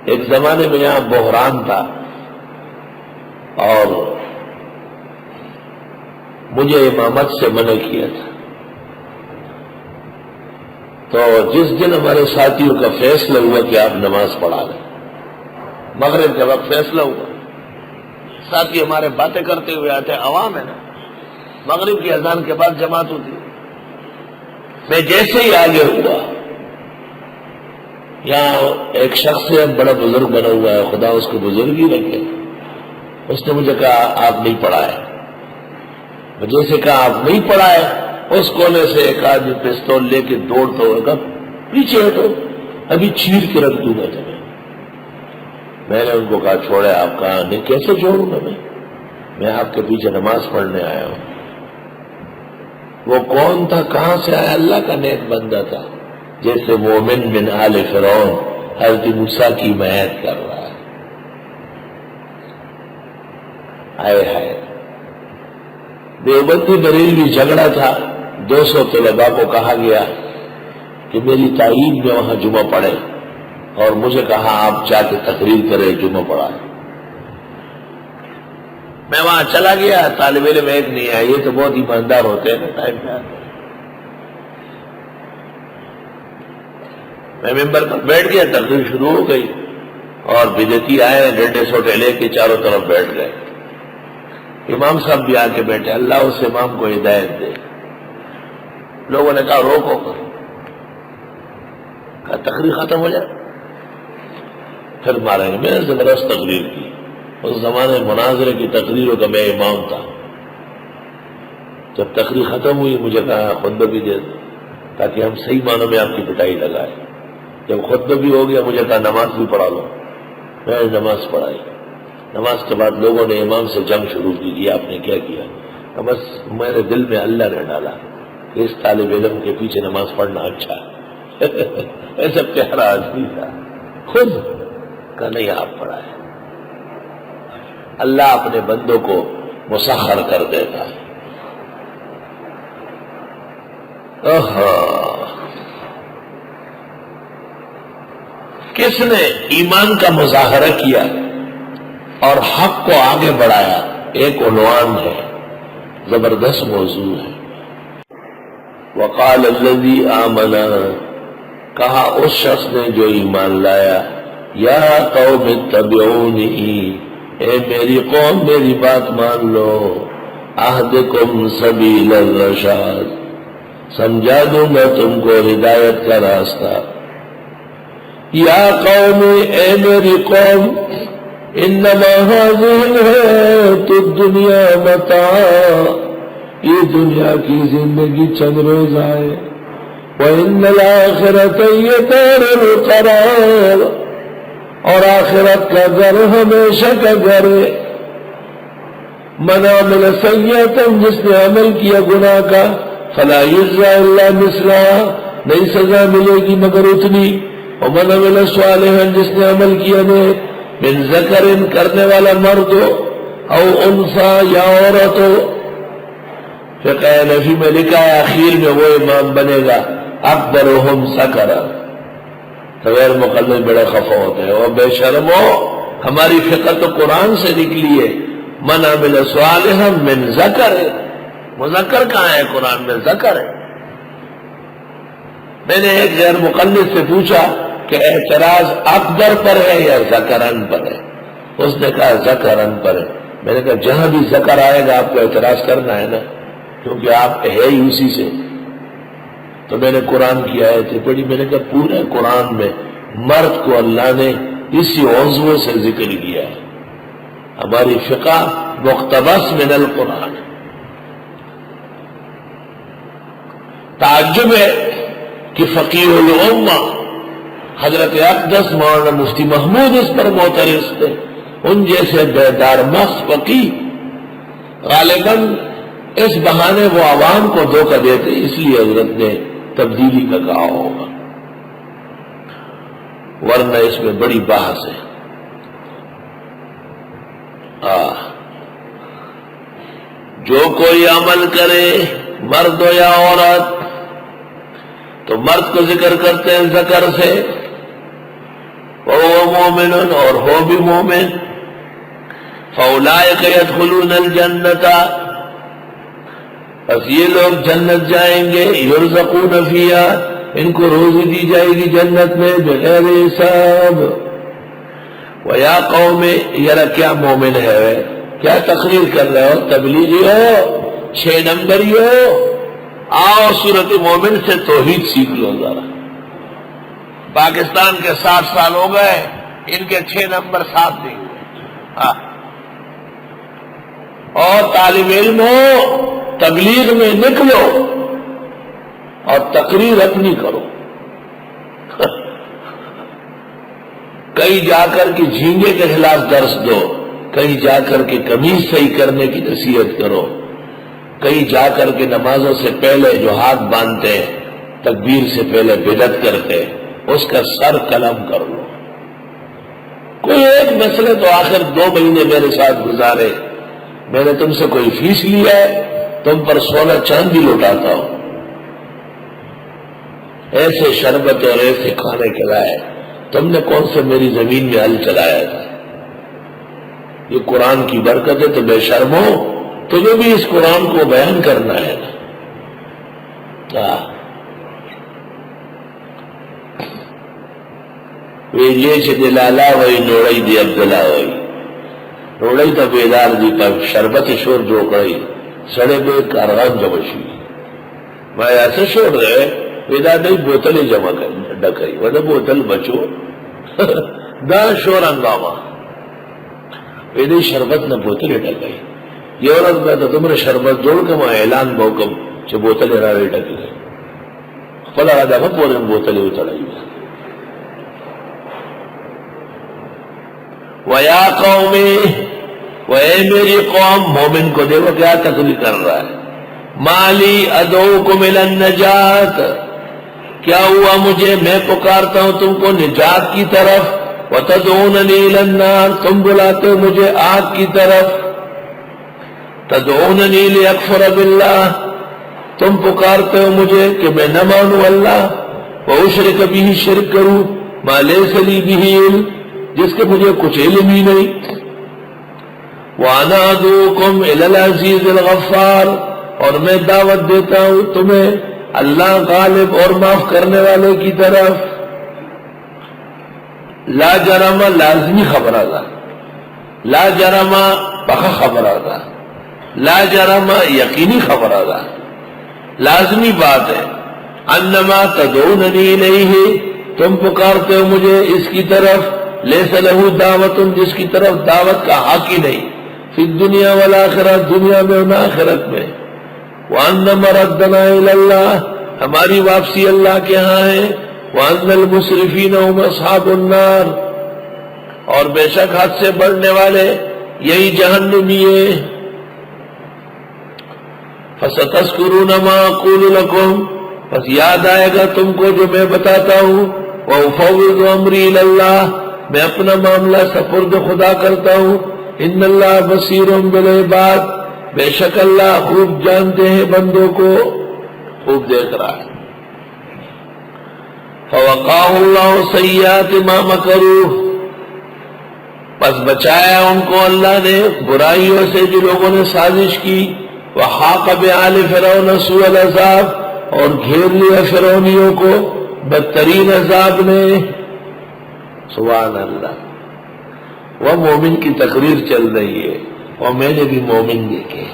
ایک زمانے میں یہاں بحران تھا اور مجھے امامت سے منع کیا تھا، تو جس دن ہمارے ساتھیوں کا فیصلہ ہوا کہ آپ نماز پڑھا لیں، مغرب کے وقت فیصلہ ہوا، ساتھی ہمارے باتیں کرتے ہوئے آتے، عوام ہے نا، مغرب کی اذان کے بعد جماعت ہوتی، میں جیسے ہی آگے ہوا، یہاں ایک شخص ہے بڑا بزرگ بنا ہوا ہے، خدا اس کو بزرگ ہی رکھے، اس نے مجھے کہا آپ نہیں پڑھائے، مجھے سے کہا آپ نہیں پڑھائے، اس کونے سے ایک آدمی پستول لے کے دوڑتا ہوگا، پیچھے ہٹو ابھی چیر کے رکھ دوں گا تمہیں۔ میں نے ان کو کہا چھوڑے، آپ کہا نہیں، کیسے چھوڑوں گا میں آپ کے پیچھے نماز پڑھنے آیا ہوں۔ وہ کون تھا، کہاں سے آیا؟ اللہ کا نیک بندہ تھا، جیسے مومن من آل فرعون حضرت موسیٰ کی حمایت کر رہا ہے۔ آئے ہائے، دیوبندی بریلوی جھگڑا تھا، 200 طلباء کو کہا گیا کہ میری تائید میں وہاں جمعہ پڑھے، اور مجھے کہا آپ جا کے تقریر کرے، جمعہ پڑھائے۔ میں وہاں چلا گیا، طالب علم ایک نہیں آیا، یہ تو بہت ایماندار ہوتے ہیں نا، ٹائم پہ آتے۔ میں ممبر پر بیٹھ گیا، تقریر شروع ہو گئی، اور بدعتی آئے، ڈنڈے سوٹے لے کے چاروں طرف بیٹھ گئے۔ امام صاحب بھی آ کے بیٹھے، اللہ اس امام کو ہدایت دے۔ لوگوں نے کہا روکو، کہا تقریر ختم ہو جائے پھر ماریں گے۔ میں نے زبردست تقریر کی، اس زمانے مناظرے کی تقریروں کا میں امام تھا۔ جب تقریر ختم ہوئی مجھے کہا خطبہ بھی دے دو تاکہ ہم صحیح معنوں میں آپ کی پٹائی لگائیں۔ جب خطبہ بھی ہو گیا مجھے کہا نماز بھی پڑھا لو، میں نے نماز پڑھائی۔ نماز کے بعد لوگوں نے امام سے جنگ شروع کی، یہ آپ نے کیا کیا؟ بس میرے دل میں اللہ نے ڈالا کہ اس طالب علم کے پیچھے نماز پڑھنا اچھا ہے۔ ایسا پیارا آدمی تھا، خود کا نہیں آپ پڑھائے۔ اللہ اپنے بندوں کو مسخر کر دیتا ہے۔ کس نے ایمان کا مظاہرہ کیا اور حق کو آگے بڑھایا، ایک عنوان ہے، زبردست موضوع ہے۔ وقال الذی آمن، کہا اس شخص نے جو ایمان لایا، یا قوم اتبعونی، اے میری قوم میری بات مان لو، اہدکم سبیل الرشاد، سمجھا دوں گا تم کو ہدایت کا راستہ۔ یا قوم، اے میری قوم، انما هذه الحیاۃ الدنیا متاع، یہ دنیا کی زندگی چند روزہ ہے، وَإِنَّ الْآخِرَةَ هِيَ دَارُ الْقَرَارِ، اور آخرت کا گھر ہمیشہ کا گھر ہے۔ من عمل سیئۃ، جس نے عمل کیا گناہ کا، فلا یجزی الا مثلها، نہیں سزا ملے گی مگر اتنی۔ ومن عمل صالحا، جس نے عمل کیا نیک، من ذکر، کرنے والا مرد ہو، او انثی، یا عورت ہو، فقہ نفی میں لکھا ہے اخیر میں وہ امام بنے گا اکبرہم سکرا۔ تو غیر مقلد بڑے خفا ہوتے ہیں، اور بے شرمو، ہماری فقہ تو قرآن سے نکلی ہے۔ من عمل صالحا من ذکر، مذکر کہاں ہے قرآن میں؟ ذکر ہے۔ میں نے ایک غیر مقلد سے پوچھا کہ اعتراض اکبر پر ہے یا ذکرن پر ہے؟ اس نے کہا ذکرن پر ہے۔ میں نے کہا جہاں بھی ذکر آئے گا آپ کو اعتراض کرنا ہے نا، کیونکہ آپ ہے ہی اسی سے۔ تو میں نے قرآن کی آیتیں پڑھی، میں نے کہا پورے قرآن میں مرد کو اللہ نے اسی عضو سے ذکر کیا ہے۔ ہماری فقہ مقتبس من القرآن۔ تعجب ہے کہ فقیہ الامہ حضرت اقدس مولانا مفتی محمود اس پر معترض تھے، ان جیسے بیدار مغز فقیہ غالباً اس بہانے وہ عوام کو دھوکہ دیتے، اس لیے حضرت نے تبدیلی کا کہا ہوگا، ورنہ اس میں بڑی بحث ہے۔ جو کوئی عمل کرے، مرد ہو یا عورت، تو مرد کو ذکر کرتے ہیں ذکر سے، وہ مومن اور ہو بھی مومن، فاولئک یدخلون الجنۃ، بس یہ لوگ جنت جائیں گے، یرزقون فیہا، ان کو روزی دی جائے گی جنت میں بغیر حساب۔ ویا قوم، یار کیا مومن ہے، کیا تقریر کر رہے ہو، تبلیغی ہو، 6 نمبری ہو، آؤ سورۃ مومن سے توحید سیکھ لو ذرا۔ پاکستان کے 60 سال ہو گئے، ان کے 6 نمبر ساتھ نہیں ہوئے۔ اور طالب علم ہو، تبلیغ میں نکلو اور تقریر اپنی کرو، کہیں جا کر کے جھینگے کے خلاف درس دو، کہیں جا کر کے قمیص صحیح کرنے کی نصیحت کرو، کہیں جا کر کے نمازوں سے پہلے جو ہاتھ باندھتے ہیں تکبیر سے پہلے بدعت کرتے اس کا سر قلم کر لو۔ کوئی ایک مسئلے تو آخر 2 مہینے میرے ساتھ گزارے، میں نے تم سے کوئی فیس لیا ہے، تم پر سونا چاندی لوٹاتا ہوں، ایسے شربت اور ایسے کھانے کھلائے، تم نے کون سے میری زمین میں ہل چلایا تھا؟ یہ قرآن کی برکت ہے تو بے شرمو، تمہیں بھی اس قرآن کو بیان کرنا ہے نا۔ یہ دلالا ہوئی نوڑی دی عبداللہ ہوئی، نوڑی تو بیدار دی پر شربت شور جو کئی سڑے بے کارغان جمشی، میں ایسے شور رہے بیدار نہیں بوتلیں جمع ڈکئی، وہ بوتل بچو دا شور ہنگامہ، بیدی شربت نہ بوتلیں ڈکئی، یہ عورت میں تو تمہیں شربت جوڑ کے میں اعلان بوکم چھے بوتلیں رارے ڈکی گئے، خلا آدھا میں پورے بوتلیں اتڑائی گئے۔ وَيَا قَوْمِ، وَاے میری قوم، مومن کو دیکھو کیا تقریر کر رہا ہے، مَالِي أَدْعُوكُمْ إِلَى النَّجَاةِ، کیا ہوا مجھے، میں پکارتا ہوں تم کو نجات کی طرف، وَتَدْعُونَنِي إِلَى النَّارِ، تم بلاتے ہو مجھے آگ کی طرف، تَدْعُونَنِي لِأَكْفُرَ بِاللَّهِ، تم پکارتے ہو مجھے کہ میں نہ مانوں اللہ، وَأُشْرِكَ بِهِ، شرک کروں، مَا لَيْسَ لِي بِهِ عِلْمٌ، جس کے مجھے کچھ علم ہی نہیں، وَأَنَا أَدْعُوكُمْ إِلَى الْعَزِيزِ الْغَفَّارِ، اور میں دعوت دیتا ہوں تمہیں اللہ غالب اور معاف کرنے والے کی طرف۔ لا جرم لازمی خبر آگا، لا جرم بخا خبر آگا، لا جرم یقینی خبر آگا، لازمی بات ہے، انما تدعوننی الیہ، تم پکارتے ہو مجھے اس کی طرف، لیس لہو دعوت، جس کی طرف دعوت کا حق ہی نہیں، فی الدنیا والآخرہ، دنیا میں اور آخرت میں، وَأَنَّ مَرَدَّنَا إِلَى اللَّهِ، ہماری واپسی اللہ کے ہاں ہے، وَأَنَّ الْمُسْرِفِينَ هُمْ أَصْحَابُ النَّارِ، اور بے شک حد سے بڑھنے والے یہی جہنمی ہیں۔ فَسَتَذْكُرُونَ مَا أَقُولُ لَكُمْ، بس یاد آئے گا تم کو جو میں بتاتا ہوں، وَأُفَوِّضُ أَمْرِي إِلَى اللَّهِ، میں اپنا معاملہ سپرد خدا کرتا ہوں، ان اللہ بصیر بالعباد، بے شک اللہ خوب جانتے ہیں بندوں کو، خوب دیکھ رہا ہے۔ فَوَقَاهُ اللَّهُ سَيِّئَاتِ مَا مَكَرُوا، پس بچایا ان کو اللہ نے برائیوں سے جو لوگوں نے سازش کی، وَحَاقَ بِآلِ فِرْعَوْنَ سُوءَ الْعَذَابِ، اور گھیر لیا فرعونیوں کو بدترین عذاب نے۔ سبحان اللہ، وہ مومن کی تقریر چل رہی ہے، اور میں نے بھی مومن دیکھے۔